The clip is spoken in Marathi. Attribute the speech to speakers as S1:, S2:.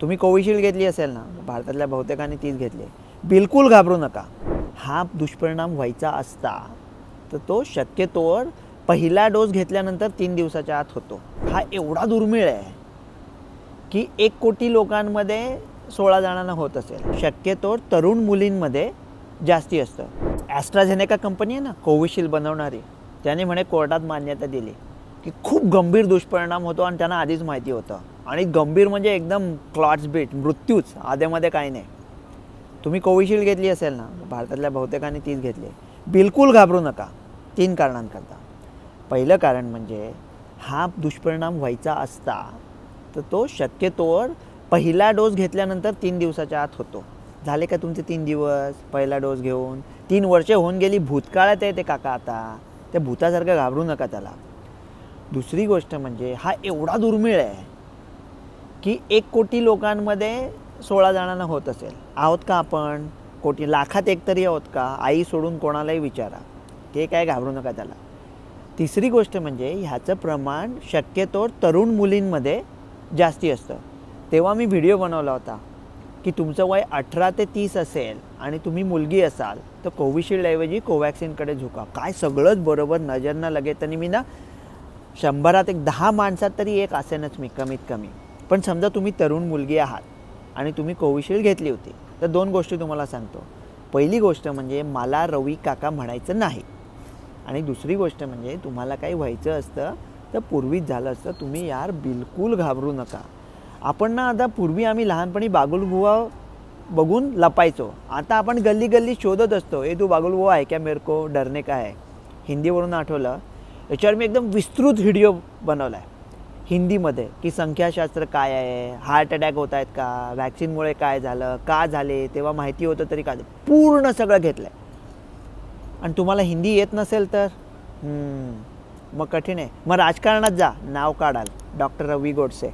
S1: तुम्ही कोविशिल्ड घेतली असेल ना, भारतातल्या बहुतेकांनी तीच घेतली. बिलकुल घाबरू नका. हा दुष्परिणाम व्हायचा असता तर तो शक्यतोवर पहिला डोस घेतल्यानंतर 3 दिवसाच्या आत होतो. हा एवढा दुर्मिळ आहे की 1 कोटी लोकांमध्ये 16 जणांना होत असेल. शक्यतोवर तरुण मुलींमध्ये जास्ती असतं. ॲस्ट्राझेनेका कंपनी आहे ना कोविशिल्ड बनवणारी, त्याने म्हणे कोर्टात मान्यता दिली की खूप गंभीर दुष्परिणाम होतो आणि त्यांना आधीच माहिती होतं. आणि गंभीर म्हणजे एकदम क्लॉट्स बीट, मृत्यूच, आधेमध्ये काही नाही. तुम्ही कोविशिल्ड घेतली असेल ना, भारतातल्या बहुतेकांनी तीच घेतली. बिलकुल घाबरू नका 3 कारणांकरता. पहिलं कारण म्हणजे हा दुष्परिणाम व्हायचा असता तर तो शक्यतोवर पहिला डोस घेतल्यानंतर 3 दिवसाच्या आत होतो. झाले का तुमचे 3 दिवस पहिला डोस घेऊन? 3 वर्षे होऊन गेली, भूतकाळात आहे ते काका. आता त्या भूतासारखं घाबरू नका त्याला. दुसरी गोष्ट म्हणजे हा एवढा दुर्मिळ आहे की 1 कोटी लोकांमध्ये 16 जणांना होत असेल. आहोत का आपण? कोटी लाखात एक तरी आहोत का? आई सोडून कोणालाही विचारा, ते काय घाबरू नका त्याला. तिसरी गोष्ट म्हणजे ह्याचं प्रमाण शक्यतोवर तरुण मुलींमध्ये जास्ती असतं. तेव्हा मी व्हिडिओ बनवला होता की तुमचं वय 18 ते 30 असेल आणि तुम्ही मुलगी असाल तर कोविशिल्डऐवजी कोवॅक्सिनकडे झुका. काय सगळंच बरोबर, नजर न लगेच. आणि मी ना 100त एक 10 माणसात तरी एक असेनच मी, कमीत कमी. पण समजा तुम्ही तरुण मुलगी आहात आणि तुम्ही कोविशिल्ड घेतली होती तर 2 गोष्टी तुम्हाला सांगतो. पहिली गोष्ट म्हणजे मला रवी काका म्हणायचं नाही. आणि दुसरी गोष्ट म्हणजे तुम्हाला काही व्हायचं असतं तर पूर्वीच झालं असतं. तुम्ही यार बिलकुल घाबरू नका. आपण ना आता पूर्वी आम्ही लहानपणी बागुलबुवा बघून लपायचो. आता आपण गल्ली गल्ली शोधत असतो, ए तू बागुलबुवा आहे क्या, मेरे को डरने का है. हिंदीवरून आठवलं, याच्यावर मी एकदम विस्तृत व्हिडिओ बनवला आहे हिंदीमध्ये की संख्याशास्त्र काय आहे, हार्ट अटॅक होत आहेत का, वॅक्सिनमुळे काय झालं, का झाले, तेव्हा माहिती होतं तरी का, पूर्ण सगळं घेतलं आहे. आणि तुम्हाला हिंदी येत नसेल तर मग कठीण आहे. मग राजकारणात जा, नाव काढाल डॉक्टर रवी गोडसे.